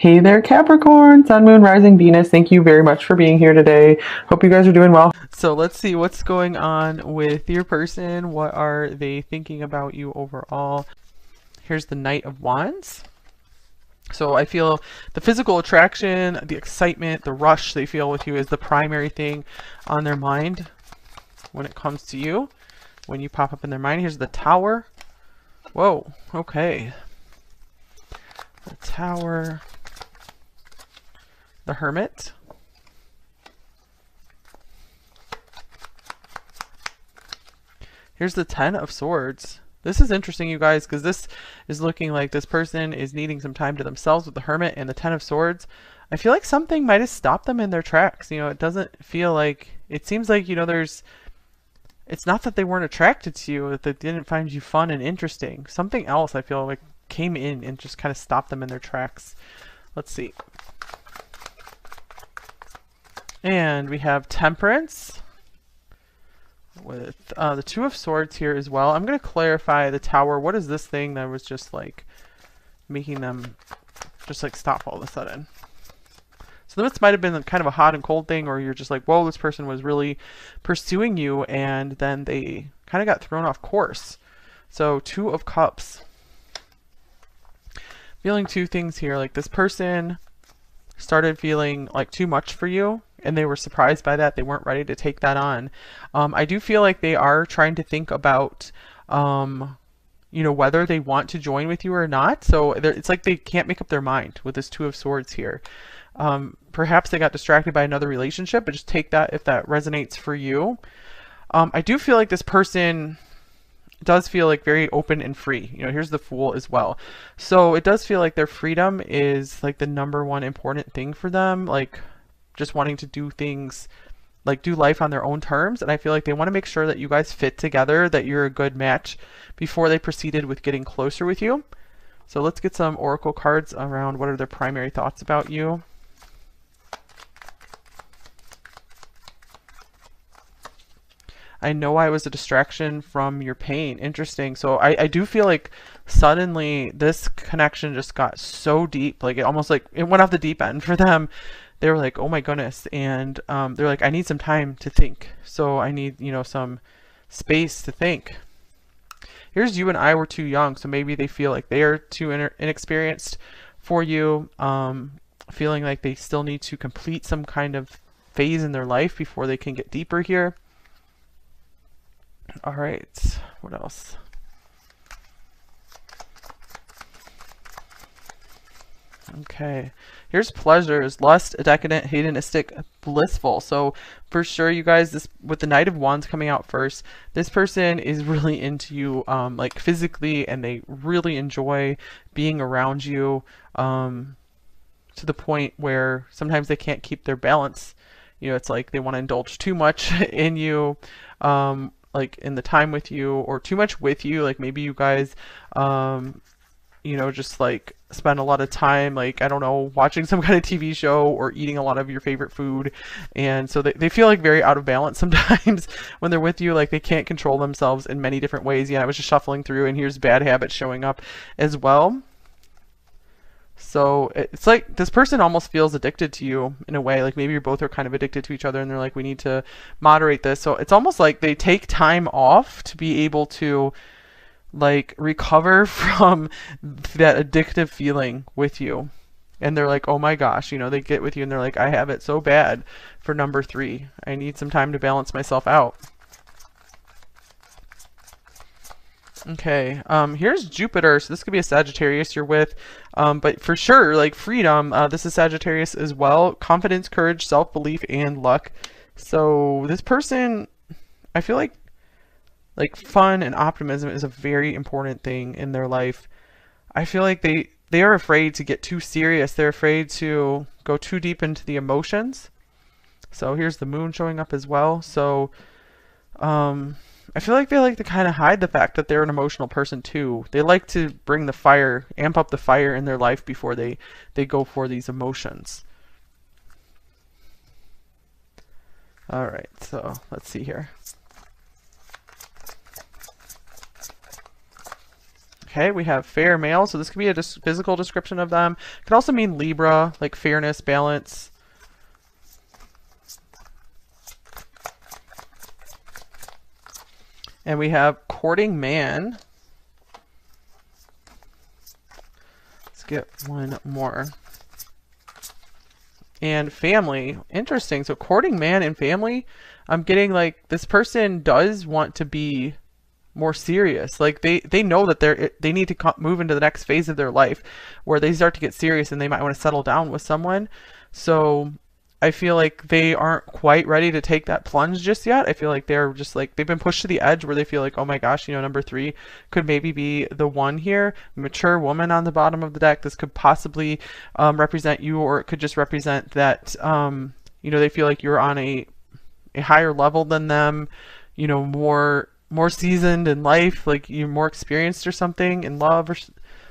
Hey there, Capricorn, Sun, Moon, Rising, Venus. Thank you very much for being here today. Hope you guys are doing well. So let's see what's going on with your person. What are they thinking about you overall? Here's the Knight of Wands. So I feel the physical attraction, the excitement, the rush they feel with you is the primary thing on their mind when it comes to you. When you pop up in their mind, here's the Tower. Whoa, okay. The Tower. The Hermit. Here's the Ten of Swords. This is interesting, you guys, because this is looking like this person is needing some time to themselves with the Hermit and the Ten of Swords. I feel like something might have stopped them in their tracks. You know, it doesn't feel like, it seems like, you know, it's not that they weren't attracted to you, that they didn't find you fun and interesting. Something else I feel like came in and just kind of stopped them in their tracks. Let's see. And we have Temperance with the Two of Swords here as well. I'm going to clarify the Tower. What is this thing that was just like making them just like stop all of a sudden? So this might have been kind of a hot and cold thing, or you're just like, whoa, this person was really pursuing you, and then they kind of got thrown off course. So Two of Cups. Feeling two things here. Like this person started feeling like too much for you, and they were surprised by that. They weren't ready to take that on. I do feel like they are trying to think about, you know, whether they want to join with you or not. So it's like they can't make up their mind with this Two of Swords here. Perhaps they got distracted by another relationship, but just take that if that resonates for you. I do feel like this person does feel like very open and free. You know, here's the Fool as well. So it does feel like their freedom is like the #1 important thing for them. Like just wanting to do things, like do life on their own terms. And I feel like they want to make sure that you guys fit together, that you're a good match before they proceeded with getting closer with you. So let's get some oracle cards around what are their primary thoughts about you. I know I was a distraction from your pain. Interesting. So I do feel like suddenly this connection just got so deep, like it almost like it went off the deep end for them. They were like, oh my goodness. And they're like, I need some time to think. So I need, you know, some space to think. Here's You and I Were Too Young. So maybe they feel like they are too inexperienced for you, feeling like they still need to complete some kind of phase in their life before they can get deeper here. All right, what else? Okay, here's Pleasures, Lust, Decadent, Hedonistic, Blissful. So for sure, you guys, this with the Knight of Wands coming out first, this person is really into you, like physically, and they really enjoy being around you, to the point where sometimes they can't keep their balance. You know, it's like they want to indulge too much in you, like in the time with you, or too much with you. Like maybe you guys, you know, just like spend a lot of time, like, I don't know, watching some kind of TV show or eating a lot of your favorite food. And so they feel like very out of balance sometimes when they're with you. Like they can't control themselves in many different ways. Yeah, I was just shuffling through and here's bad habits showing up as well. So it's like this person almost feels addicted to you in a way. Like maybe you both are kind of addicted to each other and they're like, we need to moderate this. So it's almost like they take time off to be able to like recover from that addictive feeling with you. And they're like, oh my gosh, you know, they get with you and they're like, I have it so bad for #3. I need some time to balance myself out. Okay, here's Jupiter. So this could be a Sagittarius you're with, but for sure, like freedom, this is Sagittarius as well. Confidence, courage, self-belief, and luck. So this person, I feel like fun and optimism is a very important thing in their life. I feel like they are afraid to get too serious. They're afraid to go too deep into the emotions. So here's the Moon showing up as well. So, I feel like they like to kind of hide the fact that they're an emotional person too. They like to bring the fire, amp up the fire in their life before they go for these emotions. All right, so let's see here. Okay, we have fair male, so this could be a physical description of them. It could also mean Libra, like fairness, balance. And we have courting man. Let's get one more. And family. Interesting. So courting man and family, I'm getting like this person does want to be more serious. Like they know that they need to move into the next phase of their life where they start to get serious and they might want to settle down with someone. So I feel like they aren't quite ready to take that plunge just yet. I feel like they're just like they've been pushed to the edge where they feel like, oh my gosh, you know, number 3 could maybe be the one here. Mature woman on the bottom of the deck. This could possibly represent you, or it could just represent that you know, they feel like you're on a higher level than them, you know, more seasoned in life, like you're more experienced or something in love or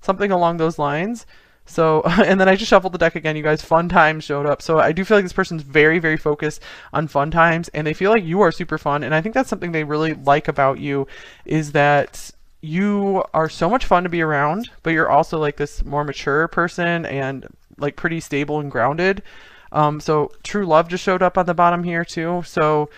something along those lines. So, and then I just shuffled the deck again, you guys. Fun times showed up. So I do feel like this person's very, very focused on fun times, and they feel like you are super fun. And I think that's something they really like about you, is that you are so much fun to be around, but you're also like this more mature person and like pretty stable and grounded. So true love just showed up on the bottom here too. So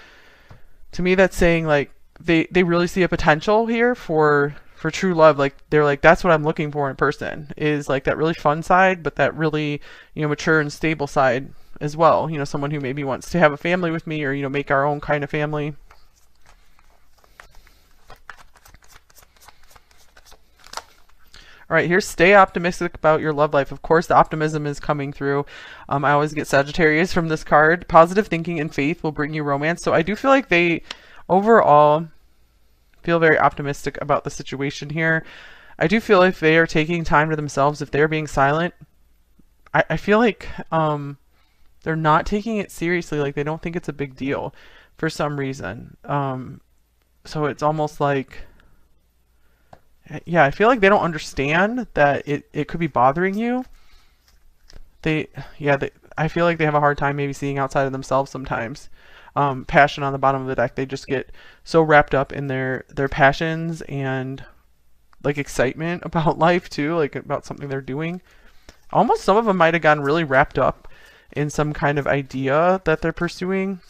to me, that's saying like they really see a potential here for true love. Like they're like, that's what I'm looking for in a person, is like that really fun side, but that really, you know, mature and stable side as well. You know, someone who maybe wants to have a family with me, or, you know, make our own kind of family. All right, here's stay optimistic about your love life. Of course, the optimism is coming through. I always get Sagittarius from this card. Positive thinking and faith will bring you romance. So I do feel like they overall feel very optimistic about the situation here. I do feel if they are taking time to themselves, if they're being silent, I feel like they're not taking it seriously. Like they don't think it's a big deal for some reason. So it's almost like, yeah, I feel like they don't understand that it could be bothering you. I feel like they have a hard time maybe seeing outside of themselves sometimes. Passion on the bottom of the deck. They just get so wrapped up in their passions and like excitement about life too, like about something they're doing. Almost some of them might have gotten really wrapped up in some kind of idea that they're pursuing,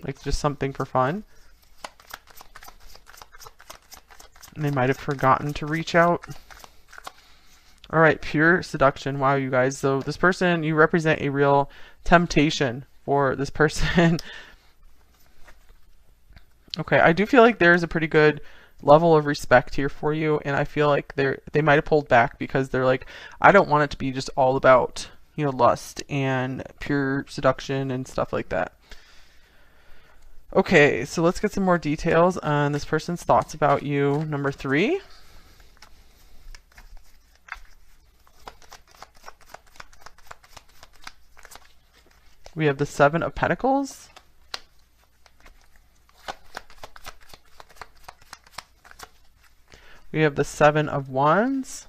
like just something for fun. And they might have forgotten to reach out. All right, pure seduction. Wow, you guys. So this person, you represent a real temptation for this person. Okay, I do feel like there's a pretty good level of respect here for you, and I feel like they might have pulled back because they're like, I don't want it to be just all about, you know, lust and pure seduction and stuff like that. Okay, so let's get some more details on this person's thoughts about you. Number 3. We have the 7 of Pentacles. We have the 7 of Wands.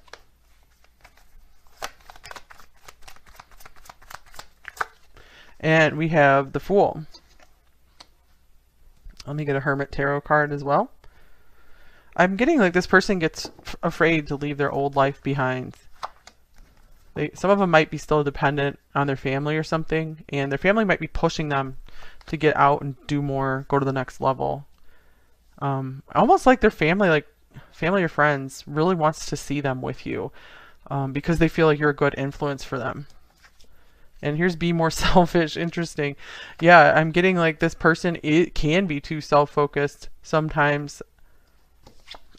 And we have the Fool. Let me get a Hermit Tarot card as well. I'm getting like this person gets afraid to leave their old life behind. Some of them might be still dependent on their family or something, and their family might be pushing them to get out and do more, go to the next level. Almost like their family, like family or friends, really wants to see them with you because they feel like you're a good influence for them. And here's be more selfish. Interesting. Yeah, I'm getting like this person, it can be too self-focused sometimes.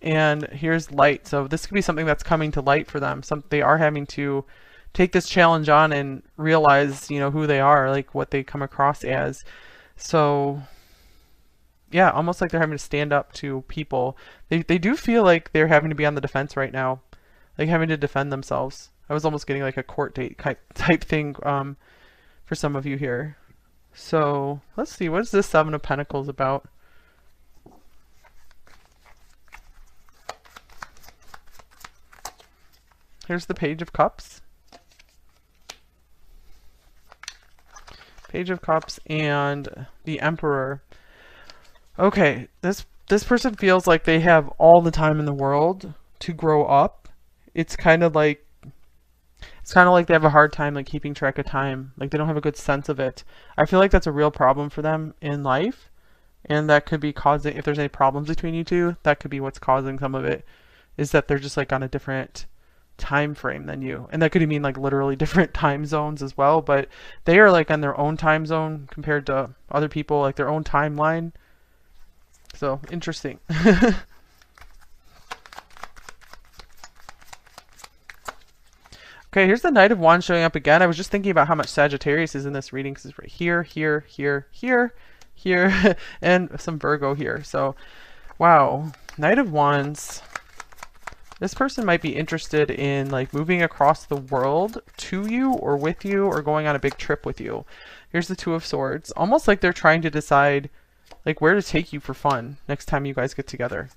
And here's light. So this could be something that's coming to light for them. They are having to take this challenge on and realize, you know, who they are, like what they come across as. So yeah, almost like they're having to stand up to people. They do feel like they're having to be on the defense right now, like having to defend themselves. I was almost getting like a court date type thing for some of you here. So let's see, what is this 7 of Pentacles about? Here's the Page of Cups. Page of Cups and the Emperor. Okay, this person feels like they have all the time in the world to grow up, it's kind of like they have a hard time like keeping track of time. Like they don't have a good sense of it. I feel like that's a real problem for them in life, and that could be causing, if there's any problems between you two, that could be what's causing some of it, is that they're just like on a different time frame than you. And that could mean like literally different time zones as well, but they are like on their own time zone compared to other people, like their own timeline. So interesting. Okay, here's the Knight of Wands showing up again. I was just thinking about how much Sagittarius is in this reading, because it's right here, here, here, here, here, and some Virgo here. So, wow. Knight of Wands. This person might be interested in like moving across the world to you or with you, or going on a big trip with you. Here's the Two of Swords. Almost like they're trying to decide like where to take you for fun next time you guys get together.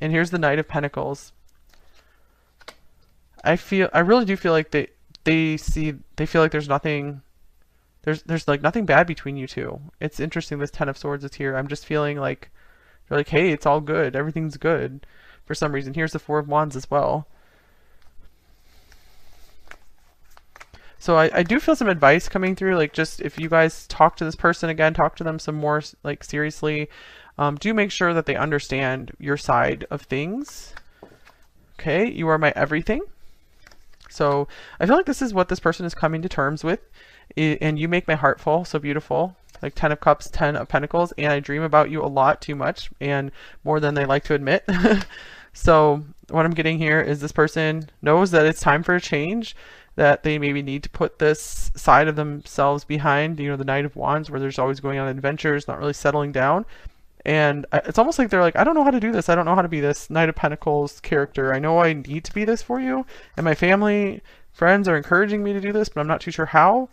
And here's the Knight of Pentacles. I really do feel like they feel like there's nothing, there's like nothing bad between you two. It's interesting, this Ten of Swords is here. I'm just feeling like they're like, hey, it's all good, everything's good for some reason. Here's the Four of Wands as well. So I do feel some advice coming through, like just if you guys talk to this person again, talk to them some more like seriously. Do make sure that they understand your side of things. Okay, you are my everything. So I feel like this is what this person is coming to terms with. And you make my heart full, so beautiful. Like 10 of Cups, 10 of Pentacles, and I dream about you a lot, too much, and more than they like to admit. So what I'm getting here is this person knows that it's time for a change, that they maybe need to put this side of themselves behind, you know, the Knight of Wands, where there's always going on adventures, not really settling down. And it's almost like they're like, I don't know how to do this. I don't know how to be this Knight of Pentacles character. I know I need to be this for you. And my family, friends are encouraging me to do this, but I'm not too sure how.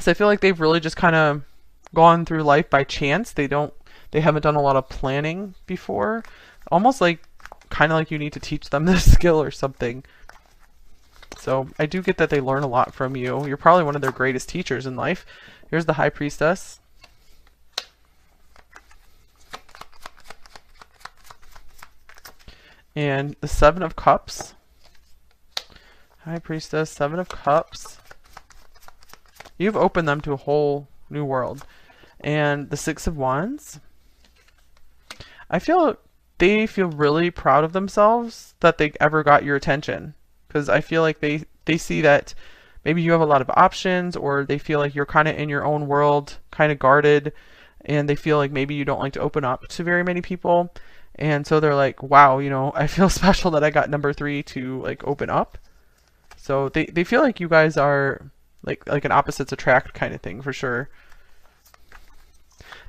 So I feel like they've really just kind of gone through life by chance. They haven't done a lot of planning before. Almost like, kind of like you need to teach them this skill or something. So I do get that they learn a lot from you. You're probably one of their greatest teachers in life. Here's the High Priestess. And the Seven of Cups. High Priestess, Seven of Cups. You've opened them to a whole new world. And the Six of Wands. I feel they feel really proud of themselves that they ever got your attention. Because I feel like they see that maybe you have a lot of options, or they feel like you're kind of in your own world, kind of guarded, and they feel like maybe you don't like to open up to very many people. And so they're like, wow, you know, I feel special that I got number 3 to like open up. So they feel like you guys are like an opposites attract kind of thing for sure.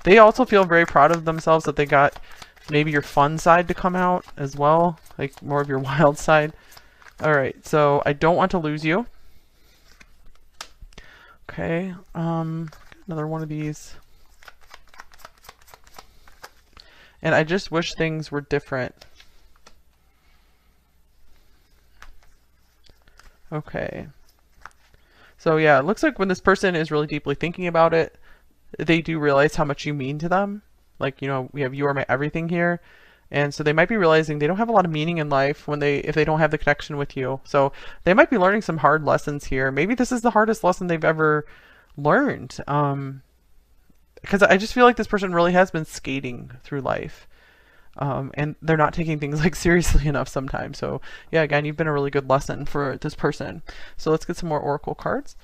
They also feel very proud of themselves that they got maybe your fun side to come out as well, like more of your wild side. All right, so I don't want to lose you. Okay, another one of these. And I just wish things were different. Okay. So yeah, it looks like when this person is really deeply thinking about it, they do realize how much you mean to them. Like, you know, we have you are my everything here. And so they might be realizing they don't have a lot of meaning in life when if they don't have the connection with you. So they might be learning some hard lessons here. Maybe this is the hardest lesson they've ever learned. Because I just feel like this person really has been skating through life. And they're not taking things like seriously enough sometimes. So yeah, again, you've been a really good lesson for this person. So let's get some more Oracle cards.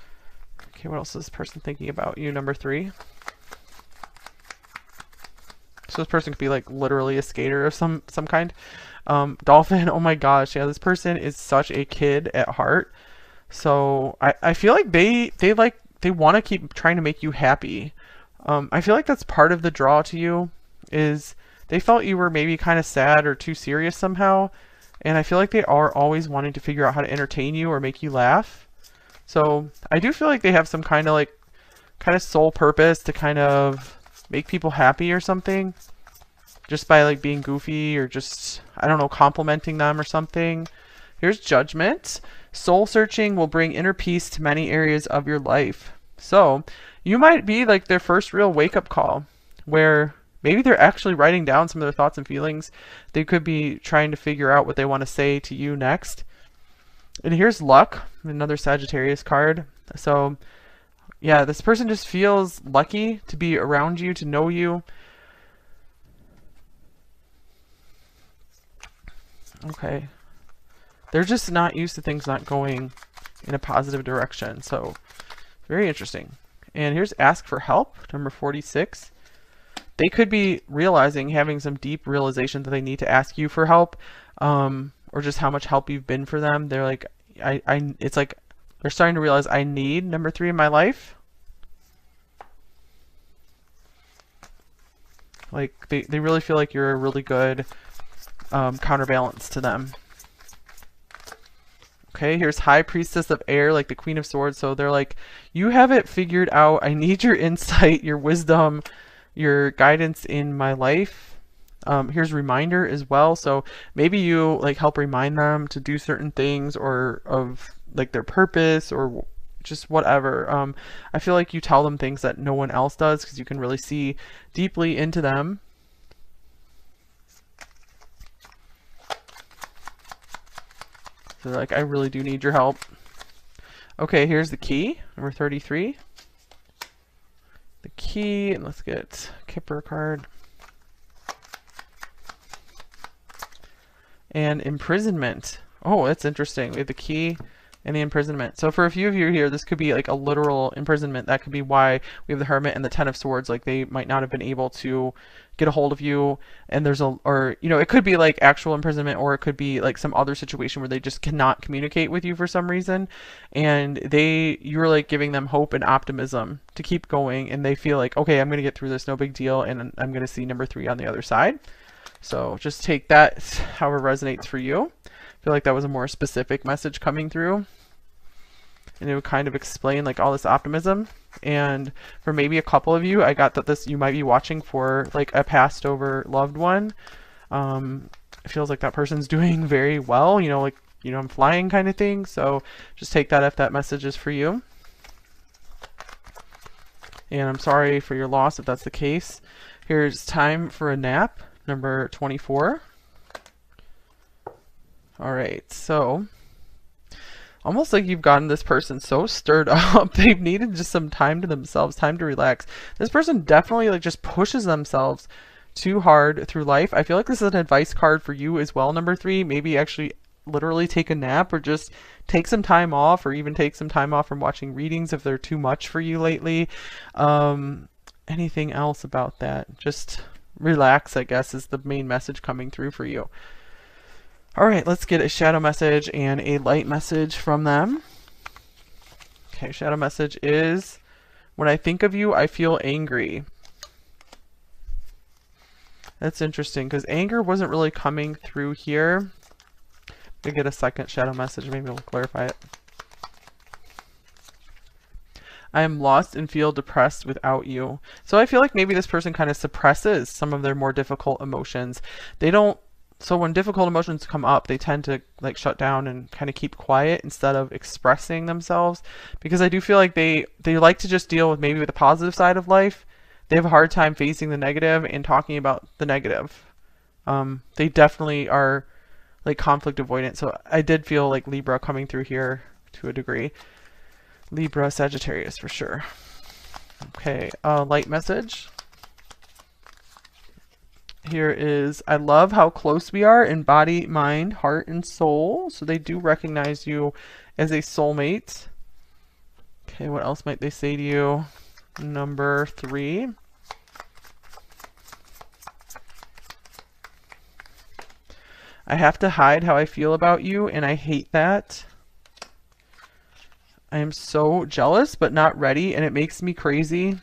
Okay, what else is this person thinking about you, number 3? So this person could be like literally a skater of some kind. Dolphin, oh my gosh, yeah, this person is such a kid at heart. So I feel like they want to keep trying to make you happy. I feel like that's part of the draw to you, is they felt you were maybe kind of sad or too serious somehow. And I feel like they are always wanting to figure out how to entertain you or make you laugh. So I do feel like they have some kind of sole purpose to kind of make people happy or something, just by like being goofy or just, I don't know, complimenting them or something. Here's Judgment. Soul searching will bring inner peace to many areas of your life. So you might be like their first real wake up call where maybe they're actually writing down some of their thoughts and feelings. They could be trying to figure out what they want to say to you next. And here's luck, another Sagittarius card. So yeah, this person just feels lucky to be around you, to know you. Okay. They're just not used to things not going in a positive direction. So very interesting. And here's ask for help, number 46. They could be realizing, having some deep realization that they need to ask you for help, or just how much help you've been for them. They're like, it's like they're starting to realize I need number 3 in my life. Like they really feel like you're a really good counterbalance to them. Okay, here's High Priestess of Air, like the Queen of Swords. So they're like, you have it figured out. I need your insight, your wisdom, your guidance in my life. Here's Reminder as well. So maybe you like help remind them to do certain things, or of like their purpose, or just whatever. I feel like you tell them things that no one else does because you can really see deeply into them. So they're like, I really do need your help. Okay, here's the key, number 33. The key, and let's get Kipper card. And imprisonment. Oh, that's interesting. We have the key and the imprisonment. So for a few of you here, this could be like a literal imprisonment. That could be why we have the Hermit and the Ten of Swords. Like they might not have been able to get a hold of you, and there's a, or you know, it could be like actual imprisonment, or it could be like some other situation where they just cannot communicate with you for some reason, and you're like giving them hope and optimism to keep going, and they feel like, okay, I'm gonna get through this, no big deal, and I'm gonna see number 3 on the other side. So just take that however resonates for you. I feel like that was a more specific message coming through, and it would kind of explain like all this optimism. And for maybe a couple of you, I got that you might be watching for like a passed over loved one. It feels like that person's doing very well, you know, like, you know, I'm flying kind of thing. So just take that if that message is for you. And I'm sorry for your loss if that's the case. Here's Time for a Nap, number 24. All right, so almost like you've gotten this person so stirred up, they've needed just some time to themselves, time to relax. This person definitely like just pushes themselves too hard through life. I feel like this is an advice card for you as well, number 3. Maybe actually literally take a nap, or just take some time off, or even take some time off from watching readings if they're too much for you lately. Anything else about that? Just relax, I guess, is the main message coming through for you. All right, let's get a shadow message and a light message from them. Okay, shadow message is, when I think of you, I feel angry. That's interesting, because anger wasn't really coming through here. We get a second shadow message, maybe we'll clarify it. I am lost and feel depressed without you. So I feel like maybe this person kind of suppresses some of their more difficult emotions. So when difficult emotions come up, they tend to like shut down and kind of keep quiet instead of expressing themselves, because I do feel like they like to just deal with maybe the positive side of life. They have a hard time facing the negative and talking about the negative. They definitely are like conflict avoidant. So I did feel like Libra coming through here to a degree. Libra, Sagittarius for sure. Okay, light message. Here is, I love how close we are in body, mind, heart, and soul. So they do recognize you as a soulmate. Okay, what else might they say to you? Number 3. I have to hide how I feel about you, and I hate that. I am so jealous, but not ready, and it makes me crazy.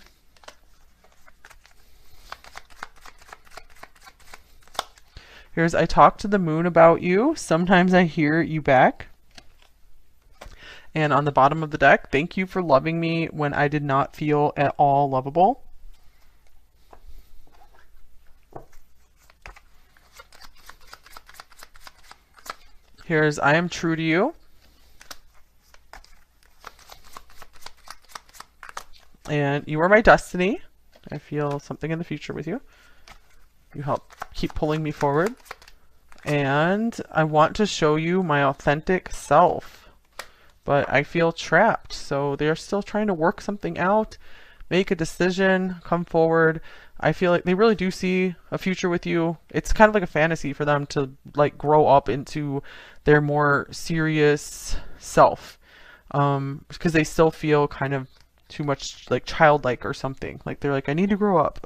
Here's, I talk to the moon about you. Sometimes I hear you back. And on the bottom of the deck, thank you for loving me when I did not feel at all lovable. Here's, I am true to you. And you are my destiny. I feel something in the future with you. You help keep pulling me forward. And I want to show you my authentic self, but I feel trapped. So they're still trying to work something out, make a decision, come forward. I feel like they really do see a future with you. It's kind of like a fantasy for them to like grow up into their more serious self, because they still feel kind of too much like childlike or something. Like they're like, I need to grow up.